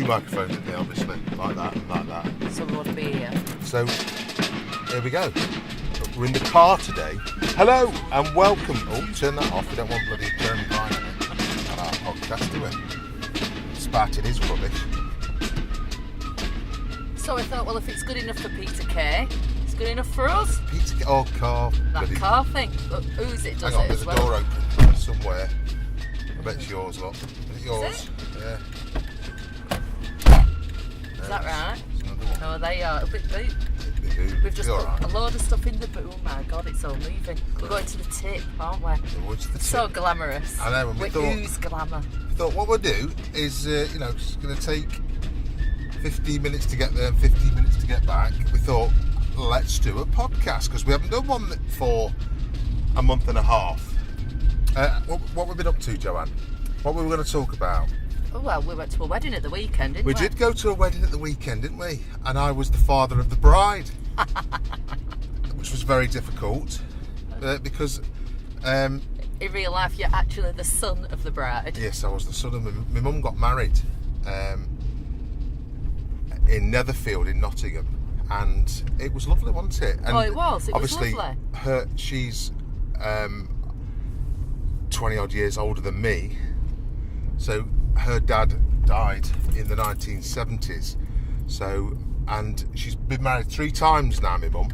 microphones, didn't they, obviously? Like that and like that. So we want to be here. So, here we go. We're in the car today. Hello and welcome. Oh, turn that off. We don't want bloody German wine in it. On our podcast, do we? Spat, it is rubbish. So I thought, well, if it's good enough for Peter Kay, it's good enough for us. Peter, oh, car. That bloody, car thing. Look, who's it does hang on, it there's as a well? door open somewhere. I bet it's yours, look. Is it yours? Is it? Yeah. Is that right? There's another one. No, they are. A bit boot. We've just You're put right. a load of stuff in the boot. Oh my god, it's all moving. We're going to the tip, aren't we? What's the So tip? glamorous. I know, and we We thought- ooze glamour. Thought what we'll do is, it's going to take 15 minutes to get there and 15 minutes to get back. We thought, let's do a podcast because we haven't done one for a month and a half. What have we been up to, Joanne? What were we going to talk about? Oh, well, we went to a wedding at the weekend, didn't we? We did go to a wedding at the weekend, didn't we? And I was the father of the bride, which was very difficult because... In real life, you're actually the son of the bride. Yes, I was the son of my mum got married in Netherfield in Nottingham, and it was lovely, wasn't it? And It was obviously lovely. She's 20 odd years older than me, so her dad died in the 1970s. So, and she's been married 3 times now, my mum.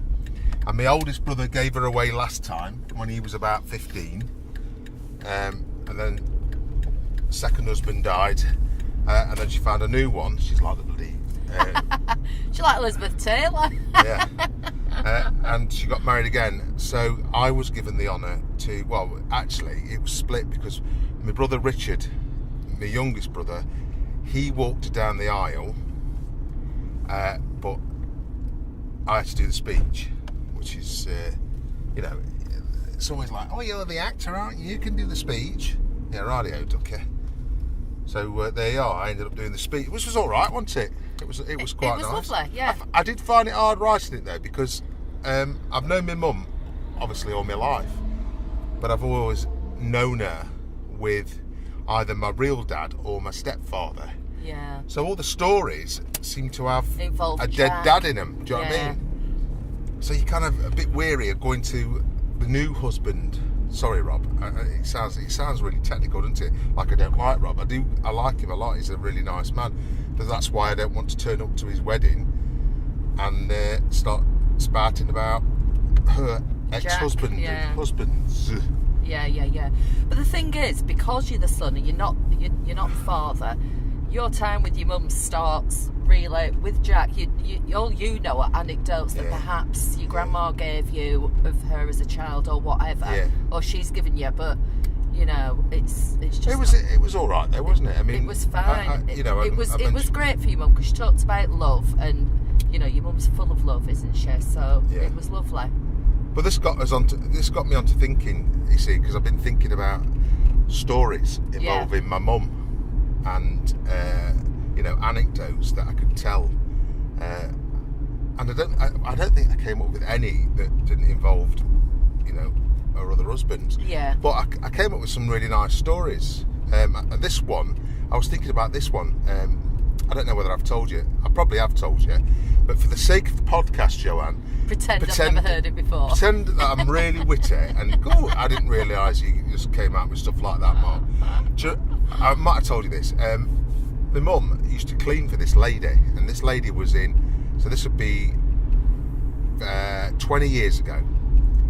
And my oldest brother gave her away last time when he was about 15. And then second husband died, and then she found a new one. She's like the bloody She's like Elizabeth Taylor. yeah, and she got married again. So I was given the honour to. Well, actually, it was split because my brother Richard, my youngest brother, he walked her down the aisle, but I had to do the speech, which is, it's always like, oh, you're the actor, aren't you? You can do the speech. Yeah, radio ducky. So there you are. I ended up doing the speech, which was all right, wasn't it? It was quite nice. It was lovely, yeah. I did find it hard writing it though because I've known my mum obviously all my life, but I've always known her with either my real dad or my stepfather. Yeah. So all the stories seem to have Involve a Jack. dead dad in them. Do you know what I Yeah. mean? So you're kind of a bit weary of going to the new husband. Sorry, Rob. It sounds really technical, doesn't it? Like I don't like Rob. I like him a lot. He's a really nice man. But that's why I don't want to turn up to his wedding and start spouting about her ex-husband, husbands. Yeah. But the thing is, because you're the son and you're not the father, your time with your mum starts really with Jack. All you know are anecdotes that perhaps your grandma gave you of her as a child or whatever, or she's given you. But it's just. It was all right though, wasn't it? I mean, it was fine. It was mentioned... great for your mum because she talked about love, and your mum's full of love, isn't she? So it was lovely. But this got me onto thinking. You see, because I've been thinking about stories involving my mum. And anecdotes that I could tell, and I don't think I came up with any that didn't involve, her other husbands. Yeah. But I came up with some really nice stories. This one, I was thinking about this one. I don't know whether I've told you. I probably have told you, but for the sake of the podcast, Joanne, pretend I've never heard it before. Pretend that I'm really witty and go. I didn't realise you just came out with stuff like that, Mark. I might have told you this. My mum used to clean for this lady, and this lady was in. So this would be 20 years ago.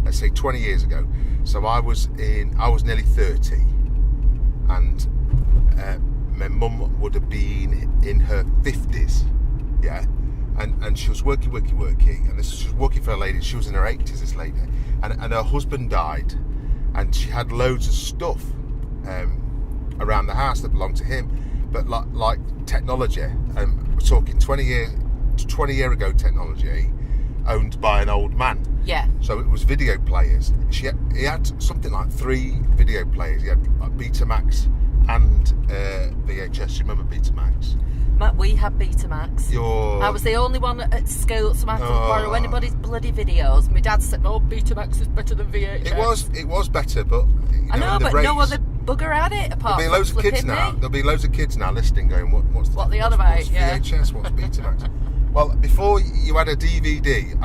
Let's say 20 years ago. So I was nearly 30, and my mum would have been in her 50s. Yeah. And she was working, and she was working for a lady. She was in her 80s, this lady, and her husband died, and she had loads of stuff around the house that belonged to him, but like technology. We're talking 20 year ago technology, owned by an old man. Yeah. So it was video players. He had something like 3 video players. He had like Betamax and VHS. You remember Betamax? We had Betamax. I was the only one at school, so I couldn't borrow anybody's bloody videos. My dad said, "No, Betamax is better than VHS." It was better, but I know, but no other bugger at it apart There'll be loads from of kids flipping now. me. There'll be loads of kids now listening, going, "What's What they on what's- about, What's yeah. VHS? What's Betamax?" Well, before you had a DVD,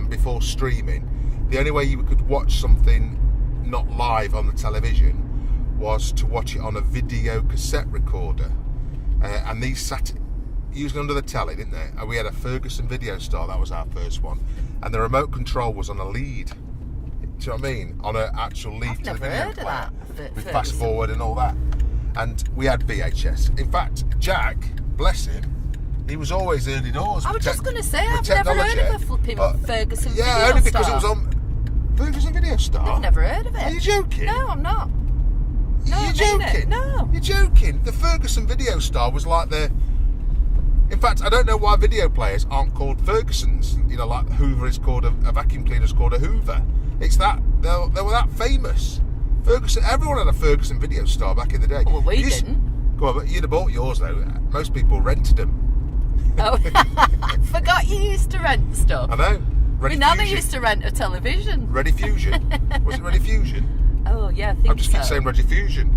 before streaming, the only way you could watch something not live on the television was to watch it on a video cassette recorder, and these sat usually under the telly, didn't they? And we had a Ferguson Video Star. That was our first one, and the remote control was on a lead. Do you know what I mean? On an actual lead I've to the never video heard of player, that. with fast forward and all that. And we had VHS. In fact, Jack, bless him, he was always early doors. I was just going to say, with I've never heard technology. of a flipping Ferguson Video Yeah, Star. only because it was on Ferguson Video Star. I've never heard of it. Are you joking? No, I'm not. No, You're I mean joking? it. No. You're joking. The Ferguson Video Star was like the... In fact, I don't know why video players aren't called Fergusons. You know, like Hoover is called a vacuum cleaner is called a Hoover. It's that... They were that famous. Ferguson... Everyone had a Ferguson Video Star back in the day. Well, we didn't. Go on, but you'd have bought yours, though. Most people rented them. Oh, I forgot you used to rent stuff. I know. My nana used to rent a television. Ready Fusion. Was it Ready Fusion? Oh, yeah, I think so. I just keep saying Ready Fusion.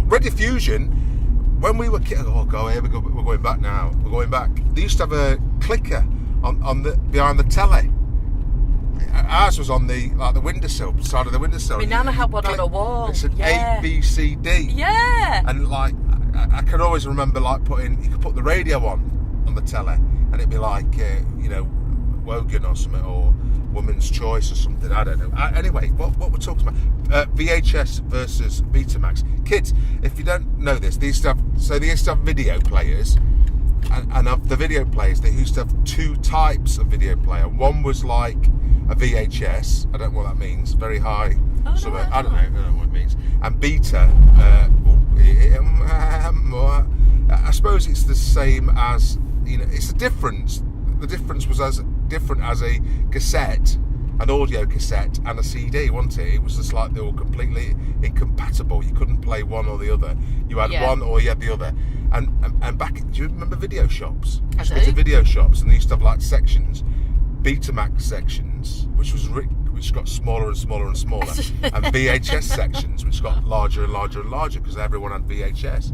Ready Fusion, when we were kids, oh god, here we go, we're going back now. We're going back. They used to have a clicker on the behind the telly. Ours was on the windowsill, side of the windowsill. My nana had one on a wall. It said Yeah. A, B, C, D. Yeah. And like, I can always remember like you could put the radio on the telly, and it'd be like, Wogan or something, or Woman's Choice or something. I don't know. Anyway, what we're talking about, VHS versus Betamax. Kids, if you don't know this, they used to have video players, and of the video players, they used to have two types of video player. One was like a VHS. I don't know what that means. Very high. Oh, I no, don't know what it means. And beta. I suppose it's the same as, you know, it's the difference. The difference was as different as a cassette, an audio cassette, and a CD, wasn't it? It was just like they were completely incompatible. You couldn't play one or the other. You had one or you had the other. And back, do you remember video shops? I You used to go to do. video shops, and they used to have like sections, Betamax sections, which got smaller and smaller and smaller, and VHS sections, which got larger and larger and larger because everyone had VHS.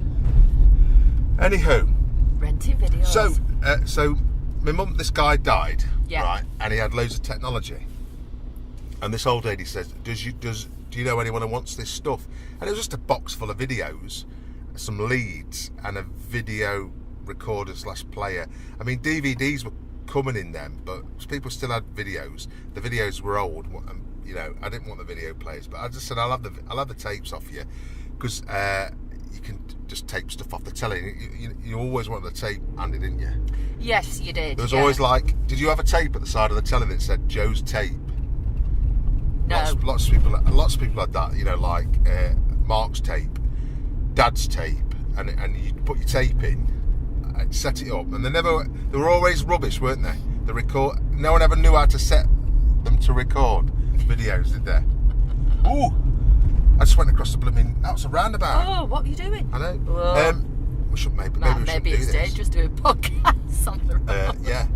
Anywho, Renting videos. so my mum, this guy died, Yeah. right, and he had loads of technology. And this old lady says, "Do you know anyone who wants this stuff?" And it was just a box full of videos, some leads, and a video recorder / player. I mean, DVDs were coming in them, but people still had videos. The videos were old, you know. I didn't want the video players, but I just said, I'll have the tapes off you, because you can just tape stuff off the telly. You always wanted the tape handy, didn't you? Yes, you did. There was always like, did you have a tape at the side of the telly that said Joe's tape? No. Lots of people had that, you know, like Mark's tape, Dad's tape, and you put your tape in, and set it up, and they were always rubbish, weren't they? No one ever knew how to set them to record videos, did they? Ooh, I just went across the blooming. That was a roundabout. Oh, what were you doing? I know. Whoa. We should maybe we should Maybe do it's this. dangerous doing podcasts on the road. Yeah.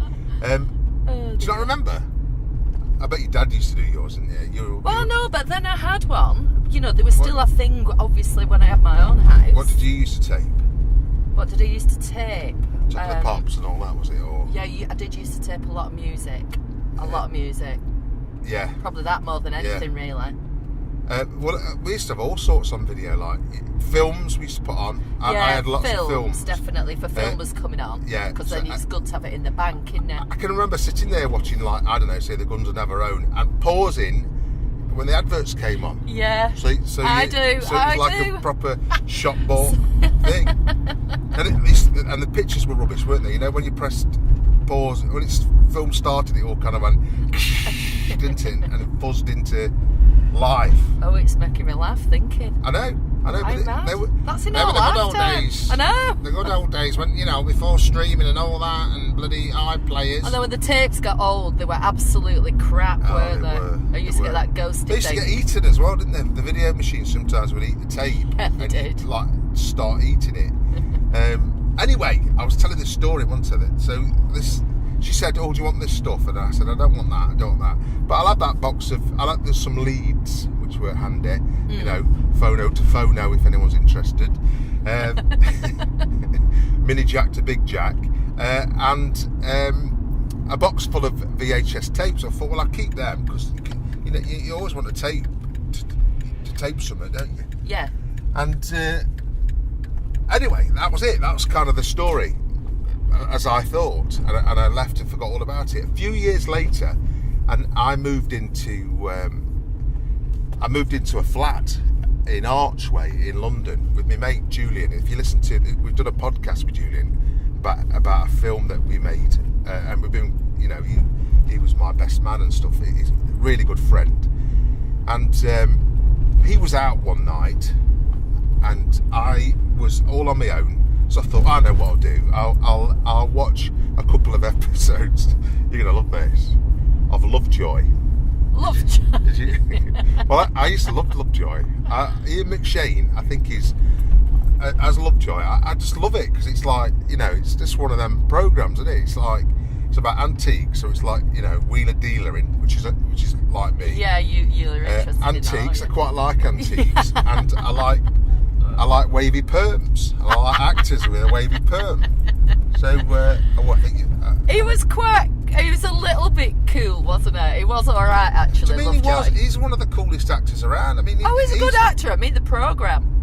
Oh, Do you not remember? I bet your dad used to do yours, didn't you? Well, no, but then I had one. You know, there was still a thing, obviously, when I had my own house. What did you used to tape? What did I used to tape? Chocolate Pops and all that, was it? Or Yeah, I did used to tape a lot of music. A lot of music. yeah. Probably that more than anything, really. We used to have all sorts on video, like films we used to put on. I had lots of films. Definitely, for filmers coming on. yeah, Because so then it's good to have it in the bank, isn't it? I can remember sitting there watching, like, I don't know, say The Guns Will Never Own, and pausing when the adverts came on. Yeah. So I do. So it was like do. a proper shop ball thing. And the pictures were rubbish, weren't they? You know, when you pressed pause, when film started, it all kind of went, didn't it? And it buzzed into life. Oh, it's making me laugh thinking. I know. I'm mad. That's in they our were the good old lifetime. days. I know. The good old days when, you know, before streaming and all that, and bloody iPlayers. I know when the tapes got old, they were absolutely crap, weren't they they? were. I used to get that ghosty They used to thing. get eaten as well, didn't they? The video machine sometimes would eat the tape. Yeah, they and did. Like, start eating it. Anyway, I was telling this story once of it. So she said, "Oh, do you want this stuff?" And I said, "I don't want that. I don't want that. But I'll have that box of. There's some leads which were handy. You know, phono to phono if anyone's interested. Mini jack to big jack, and a box full of VHS tapes. I thought, well, I'll keep them because you know you always want to tape something, don't you? Yeah. And anyway, that was it. That was kind of the story, as I thought, and I left and forgot all about it. A few years later, and I moved into a flat in Archway in London with my mate Julian. If you listen to, we've done a podcast with Julian about a film that we made, and we've been, you know, he was my best man and stuff. He's a really good friend, and he was out one night, and I was all on my own. So I thought, I know what I'll do. I'll watch a couple of episodes. You're gonna love this, of Lovejoy. Lovejoy. Did you? Well, I used to love Lovejoy. Ian McShane, I think, is as Lovejoy. I just love it because it's like, you know, it's just one of them programs, isn't it? It's like, it's about antiques, so it's like, you know, wheeler dealering, which is like me. Yeah, you're interested antiques. in that, I quite like antiques, and I like wavy perms. I like actors with a wavy perm. So, I think he was a little bit cool, wasn't it? He was all right, actually. I mean, he's one of the coolest actors around. I mean, he's a good actor. I mean, the programme.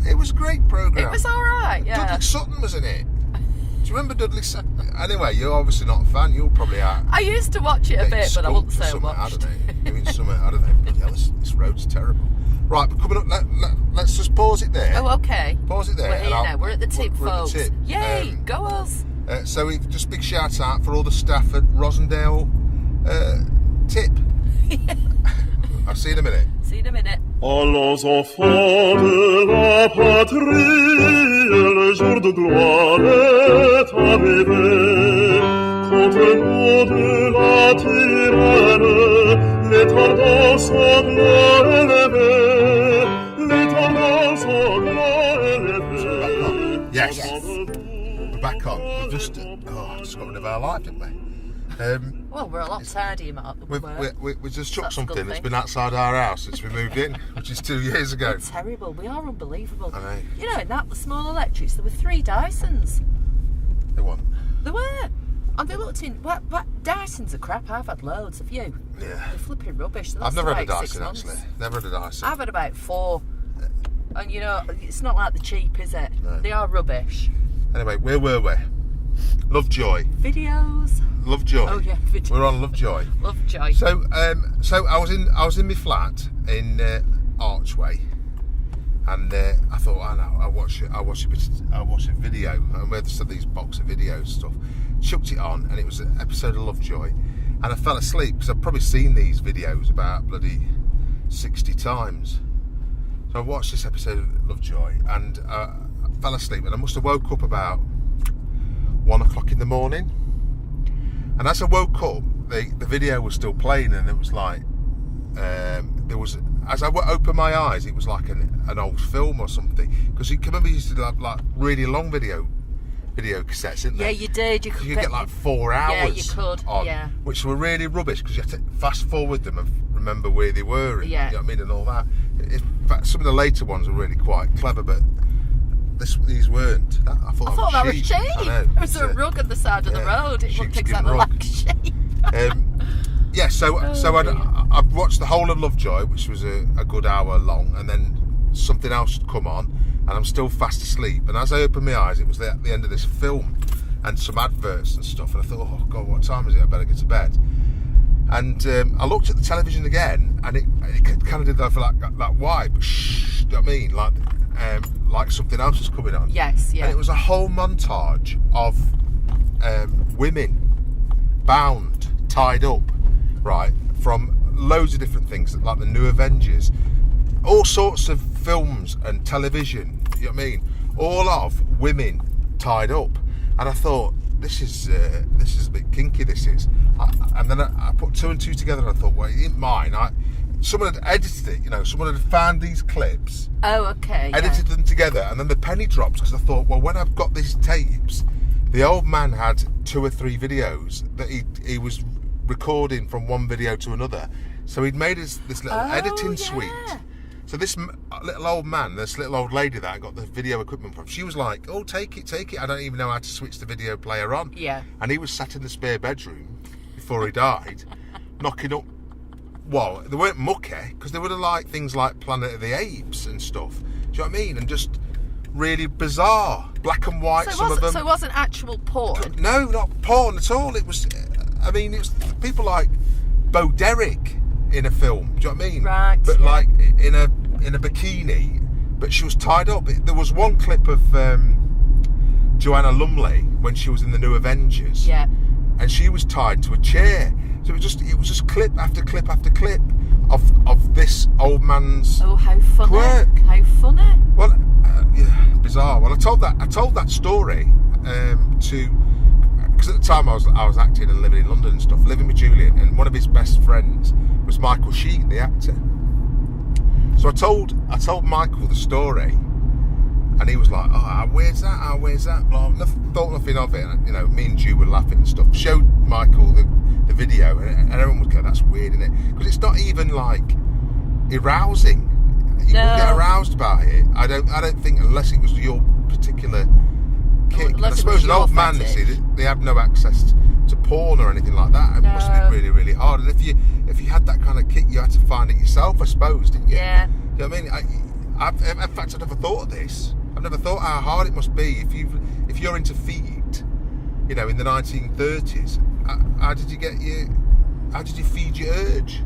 It was a great programme. It was all right, yeah. Dudley Sutton was in it. Do you remember Dudley Sutton? Anyway, you're obviously not a fan. You're probably out. I used to watch it a bit, but I wouldn't say much. I don't know. Doing something, I don't know. Bloody hell, this road's terrible. Right, but coming up, let's just pause it there. Oh, okay. Pause it there. We're here now. We're at the tip, we're folks. At the tip. Yay, go us. So just big shout out for all the staff at Rosendale Tip. I'll see you in a minute. See you in a minute. Allons enfants de la patrie, le jour de gloire est arrivé. Contre nous de la tyranne, l'étendard sanglant élevé, l'étendard sanglant élevé. Yes. We're back on. We've just got rid of our life, didn't we? Well, we're a lot tidier, Mark, than we were. We just chucked That's a good something that's thing. been outside our house since we moved in, which is 2 years ago. We're terrible. We are unbelievable. I know. You know, in that small electrics, there were 3 Dysons. They won. There were. And they looked in... What Dysons are crap. I've had loads. Have you? Yeah. They're flipping rubbish. They I've last never had a about 6 Dyson, months. actually. Never had a Dyson. I've had about 4. And, you know, it's not like the cheap, is it? No. They are rubbish. Anyway, where were we? Lovejoy. Videos. Lovejoy. Oh, yeah, videos. We're on Lovejoy. Lovejoy. So I was in my flat in Archway, and I thought, I know, I'll watch a video, and we had these box of videos stuff. Chucked it on, and it was an episode of Lovejoy, and I fell asleep because I've probably seen these videos about bloody 60 times. So I watched this episode of Lovejoy, and I fell asleep, and I must have woke up about 1 o'clock in the morning. And as I woke up, the video was still playing, and it was like there was. As I opened my eyes, it was like an old film or something. Because you can remember, you used to have like really long video cassettes, didn't they? Yeah, you did. You could get like 4 hours. Yeah, you could. On, yeah. Which were really rubbish because you had to fast forward them and remember where they were. And, yeah. You know what I mean, and all that. In fact, some of the later ones were really quite clever, but these weren't. I thought that was sheep. I know. There was a rug on the side of the road. It looked sheepskin exactly rug. like sheep. Yeah, so I've watched the whole of Lovejoy, which was a good hour long, and then something else had come on, and I'm still fast asleep. And as I opened my eyes, it was at the end of this film, and some adverts and stuff. And I thought, oh God, what time is it? I better get to bed. And I looked at the television again, and it kind of did that vibe. Shh, do you know what I mean? Like something else was coming on. Yes, yeah. And it was a whole montage of women bound, tied up, right, from loads of different things, like the New Avengers, all sorts of films and television, you know what I mean? All of women tied up. And I thought, this is a bit kinky, this is. And then I put 2 and 2 together, and I thought, well, it ain't mine. Someone had edited it, you know, someone had found these clips. Oh, okay. Edited them together, and then the penny dropped, because I thought, well, when I've got these tapes, the old man had 2 or 3 videos that he was recording from one video to another, So he'd made us this little editing suite. So this little old man, this little old lady that I got the video equipment from, she was like, "Oh, take it. I don't even know how to switch the video player on." Yeah. And he was sat in the spare bedroom before he died, knocking up. Well, they weren't mucky because they would have liked things like Planet of the Apes and stuff. Do you know what I mean? And just really bizarre, black and white. So some of them. So it wasn't actual porn. No, not porn at all. It was. I mean, it was people like Bo Derek in a film. Do you know what I mean? Right. But yeah. like in a bikini, but she was tied up. There was one clip of Joanna Lumley when she was in the New Avengers. Yeah. And she was tied to a chair. So it was just clip after clip after clip of this old man's. Oh, how funny! Quirk. How funny! Well, yeah, bizarre. Well, I told that story to. Because at the time I was acting and living in London and stuff, living with Julian, and one of his best friends was Michael Sheen, the actor. So I told Michael the story, and he was like, "Oh, where's that? Where's that?" Blah. Thought nothing of it. And, me and Ju were laughing and stuff. Showed Michael the video, and everyone would go, "That's weird, isn't it?" Because it's not even like arousing. You wouldn't get aroused about it. I don't think, unless it was your particular kick. And I suppose an old man, you see, they have no access to porn or anything like that. It must be really, really hard. And if you had that kind of kick, you had to find it yourself, I suppose, didn't you? Yeah. You know what I mean? In fact, I never thought of this. I've never thought how hard it must be if you're into feed. In the 1930s, how did you feed your urge?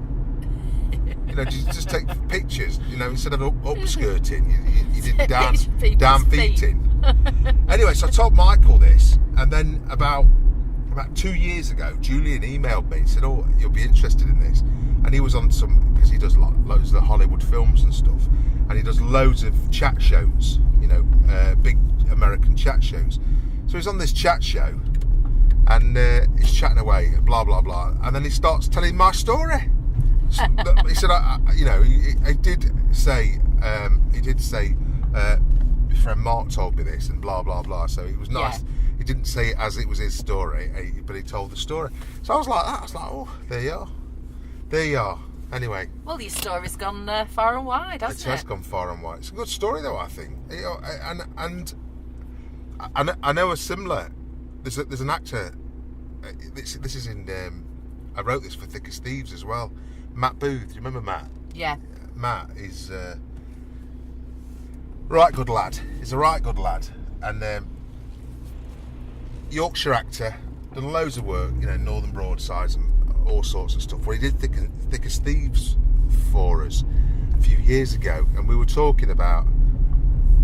Just take pictures. Instead of upskirting, you did down feeding. Anyway, so I told Michael this, and then about 2 years ago, Julian emailed me and said, "Oh, you'll be interested in this." And he was on because he does loads of the Hollywood films and stuff, and he does loads of chat shows, big American chat shows. So he's on this chat show, and he's chatting away, blah blah blah, and then he starts telling my story. So, he said, he did say, my friend Mark told me this, and blah blah blah. So it was nice. Yeah. He didn't say it as it was his story, but he told the story. So I was like that. I was like, "Oh, there you are." Anyway. Well, your story's gone far and wide, hasn't it? It has gone far and wide. It's a good story, though, I think. And I know a similar. There's an actor. This is in. I wrote this for Thick as Thieves as well. Matt Booth. Do you remember Matt? Yeah. Matt is right good lad. He's a right good lad, and Yorkshire actor, done loads of work, Northern Broadsides and all sorts of stuff. Well, he did Thick as Thieves for us a few years ago, and we were talking about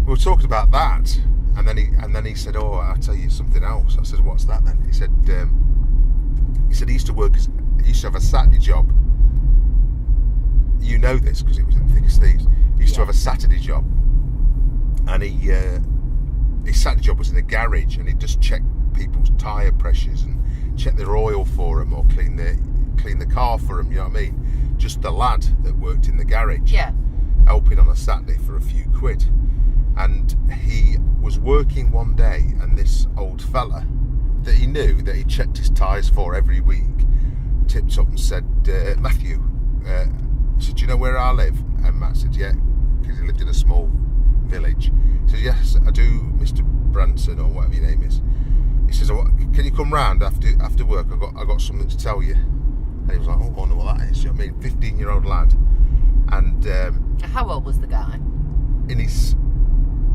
that, and then he said, "Oh, I'll tell you something else." I said, "What's that then?" He said he used to have a Saturday job. You know this because it was in Thick as Thieves. He used to have a Saturday job, and his Saturday job was in a garage, and he'd just check people's tyre pressures and check their oil for them, or clean the car for them. You know what I mean? Just the lad that worked in the garage, helping on a Saturday for a few quid. And he was working one day, and this old fella that he knew that he checked his tyres for every week tipped up and said, "Matthew, said, do you know where I live?" And Matt said, "Yeah," because he lived in a small village. He said, "Yes, I do, Mr. Branson," or whatever your name is. He says, "Oh, can you come round after work? I got something to tell you." And he was like, "Oh, I wonder what that is." You know what I mean? 15-year-old lad. And how old was the guy? In his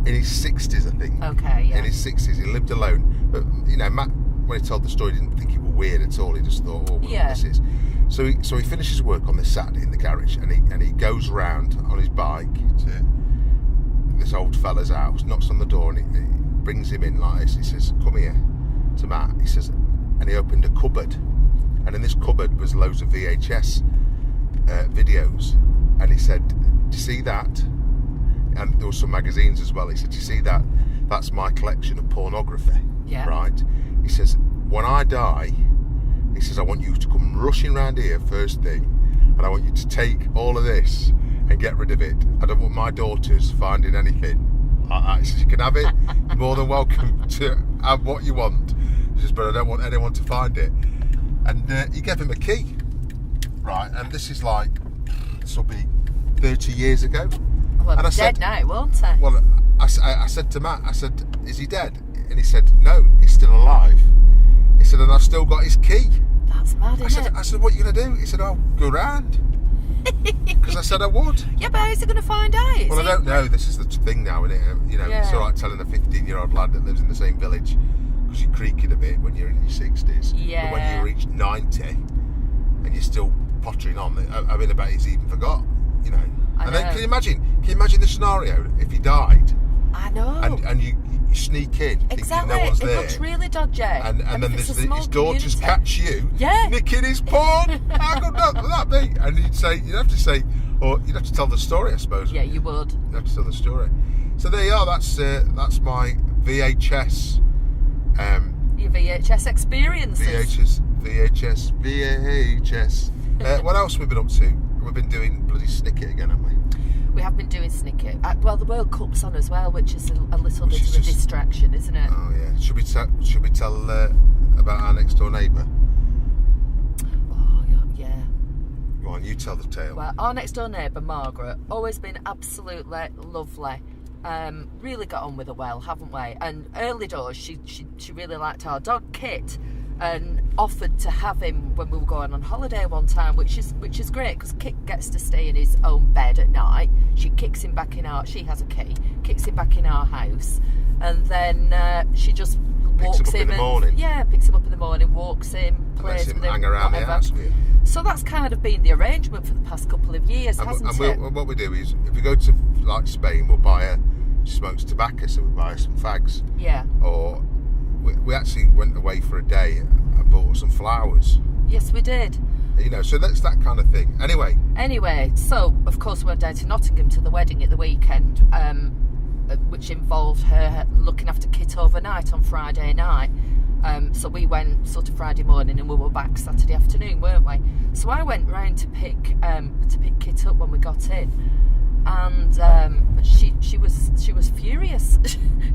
60s, I think. Okay, yeah. In his 60s, he lived alone. But Matt, when he told the story, didn't think it was weird at all. He just thought, "Oh, what this is." So he finishes work on this Saturday in the garage, and he goes round on his bike to this old fella's house, knocks on the door, and he brings him in like this. He says, "Come here," to Matt. He says, and he opened a cupboard, and in this cupboard was loads of VHS videos, and he said, "Do you see that?" And there were some magazines as well. He said, "Do you see that? That's my collection of pornography." Yeah. Right. He says, "When I die," he says, "I want you to come rushing round here first thing, and I want you to take all of this and get rid of it. I don't want my daughters finding anything." He says, "You can have it. You're more than welcome to have what you want." He says, "But I don't want anyone to find it." And he gave him a key. right, and this is like, this will be 30 years ago. Well, and I dead said, now, won't he? well, I said to Matt, I said, is he dead? And he said, no, he's still alive. He said, and I've still got his key. That's mad, isn't it? I said, what are you going to do? He said, oh, go round. Because I said I would. Yeah, but how's he going to find out? Well, I don't know. This is the thing now, isn't it? You know, it's all right telling a 15-year-old lad that lives in the same village because you're creaking a bit when you're in your 60s. Yeah. But when you reach 90 and you're still pottering on, I mean, I bet he's even forgot, you know. Then can you imagine the scenario if he died? I know. And you sneak in thinking no one's there. It looks really dodgy. And then there's his daughters catch you nicking his porn. How good would that be? And you'd have to say, or you'd have to tell the story, I suppose. Yeah, you would. You'd have to tell the story. So there you are. That's my VHS. Your VHS experiences. VHS. What else have we been up to? We've been doing bloody Snicket again, haven't we? We have been doing Snicket. Well, the World Cup's on as well, which is a little bit of a distraction, isn't it? Oh yeah. Should we tell about our next door neighbour? Oh yeah. Go on, you tell the tale. Well, our next door neighbour, Margaret, always been absolutely lovely. Really got on with her well, haven't we? And early doors, she really liked our dog Kit, and offered to have him when we were going on holiday one time, which is great because Kit gets to stay in his own bed at night. She has a key, kicks him back in our house, and then she just walks him in the morning. Yeah, picks him up in the morning, walks him, plays with him, hang around whatever. the house with you. So that's kind of been the arrangement for the past couple of years, hasn't it? What we do is, if we go to like Spain, we'll buy her. She smokes tobacco, so we buy her some fags. Yeah. Or we actually went away for a day and bought her some flowers. Yes, we did. You know, so that's that kind of thing. Anyway, so of course we went down to Nottingham to the wedding at the weekend, which involved her looking after Kit overnight on Friday night. So we went sort of Friday morning and we were back Saturday afternoon, weren't we? So I went round to pick Kit up when we got in, and she was furious.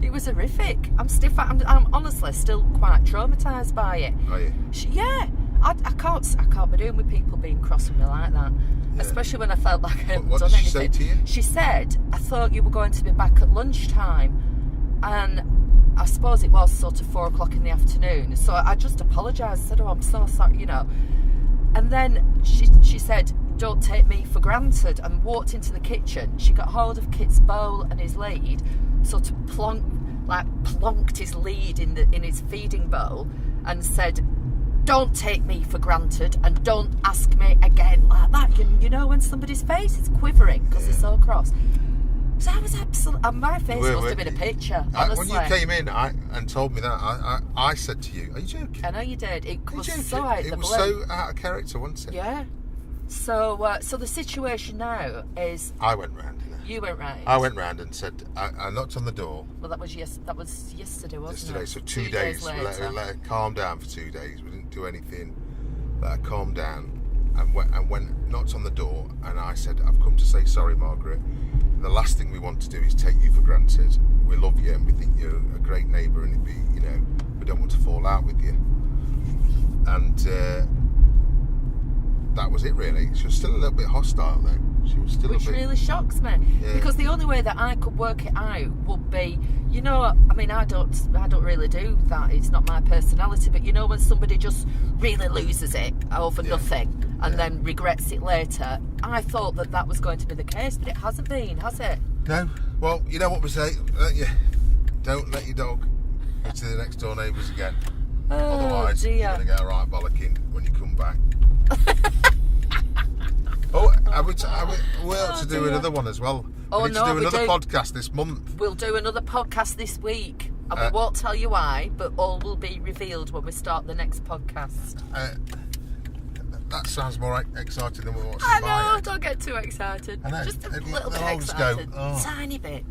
It was horrific. I'm honestly still quite traumatised by it. Are you? I can't be doing with people being cross with me like that. Yeah. Especially when I felt like I hadn't done anything. What did she say to you? She said, I thought you were going to be back at lunchtime. And I suppose it was sort of 4 o'clock in the afternoon. So I just apologised. I said, oh, I'm so sorry, you know. And then she said, don't take me for granted, and walked into the kitchen. She got hold of Kit's bowl and his lead, sort of plonked his lead in his feeding bowl and said, don't take me for granted and don't ask me again like that. You know when somebody's face is quivering because they're so cross. So I was absolutely... My face must have been a picture, honestly. When you came in and told me that, I said to you, are you joking? I know you did. It was so out of the blue. It was so out of character, wasn't it? Yeah. So the situation now is... I went round, you know. You went round. I went round and said, I knocked on the door. Well, that was yesterday, wasn't it? So 2 days. We let her calm down for 2 days. We didn't do anything. Let her calm down. And went knocked on the door, and I said, I've come to say sorry, Margaret. The last thing we want to do is take you for granted. We love you and we think you're a great neighbour, and it'd be, you know, we don't want to fall out with you. And that was it, really. She was still a little bit hostile, though. She was still Which really shocks me, because the only way that I could work it out would be, you know, I mean, I don't really do that. It's not my personality, but you know, when somebody just really loses it over nothing and then regrets it later. I thought that was going to be the case, but it hasn't been, has it? No. Well, you know what we say, don't let your dog go to the next door neighbours again. Otherwise, dear. You're going to get a right bollocking when you come back. We ought to do another one as well. We need to do another podcast this month. We'll do another podcast this week. And we won't tell you why, but all will be revealed when we start the next podcast. That sounds more exciting than we want to I know, don't get too excited. I know. Just a little bit excited. excited. Go, tiny bit.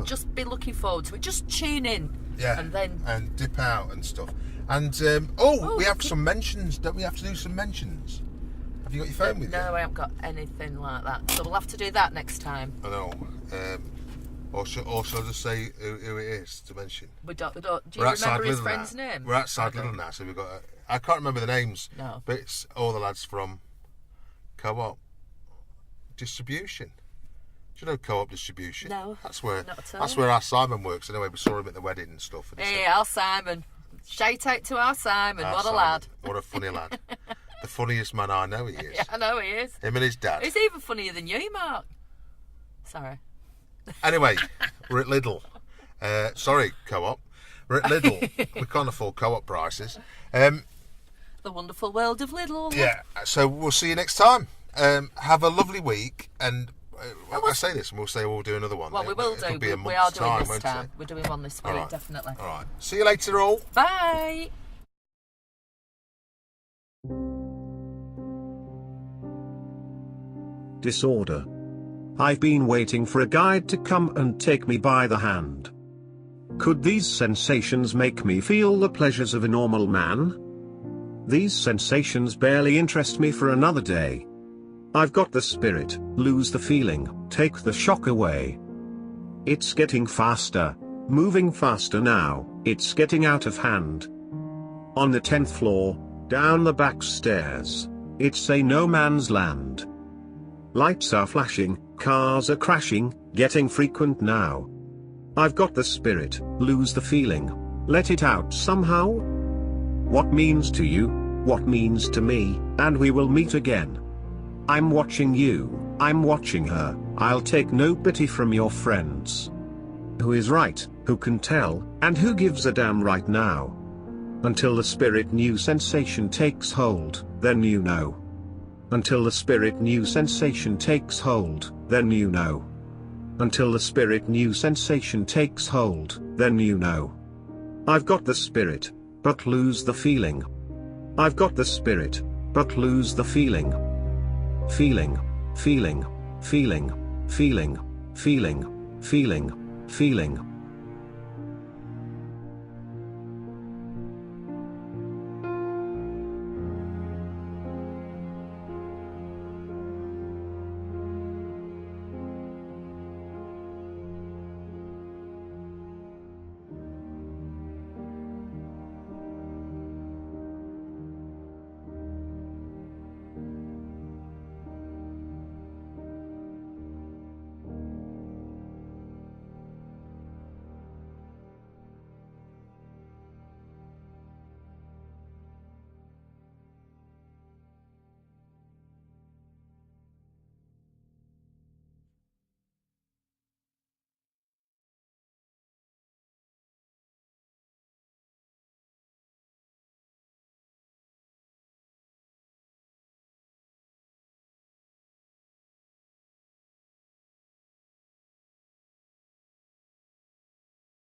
Just be looking forward to it. Just tune in. Yeah. And dip out and stuff. And, we have some mentions. Don't we have to do some mentions? Have you got your phone with you? No, I haven't got anything like that. So we'll have to do that next time. I know. Or shall I just say who it is to mention? Do you remember his friend's name? We're outside Little now, so we've got... I can't remember the names. No. But it's all the lads from Co-op distribution. Do you know Co-op distribution? No, That's where not at all. that's where our Simon works. Anyway, we saw him at the wedding and stuff. And he Hey, said, our Simon. Shout out to our Simon. "Our What a Simon, lad. What a funny lad. The funniest man I know he is. Yeah, I know he is. Him and his dad. He's even funnier than you, Mark. Sorry. Anyway, we're at Lidl. Sorry, Co-op. We're at Lidl. We can't afford Co-op prices. The wonderful world of Lidl. Yeah, so we'll see you next time. Have a lovely week, and I say this, and we'll say we'll do another one. Well, we will It'll do. be a We month's are doing this won't time. it? We're doing one this week, All right. definitely. All right. See you later, all. Bye. Disorder. I've been waiting for a guide to come and take me by the hand. Could these sensations make me feel the pleasures of a normal man? These sensations barely interest me for another day. I've got the spirit, lose the feeling, take the shock away. It's getting faster, moving faster now, it's getting out of hand. On the 10th floor, down the back stairs, it's a no man's land. Lights are flashing, cars are crashing, getting frequent now. I've got the spirit, lose the feeling, let it out somehow. What means to you, what means to me, and we will meet again. I'm watching you, I'm watching her, I'll take no pity from your friends. Who is right, who can tell, and who gives a damn right now? Until the spirit new sensation takes hold, then you know. Until the spirit new sensation takes hold, then you know. Until the spirit new sensation takes hold, then you know. I've got the spirit, but lose the feeling. I've got the spirit, but lose the feeling. Feeling, feeling, feeling, feeling, feeling, feeling, feeling.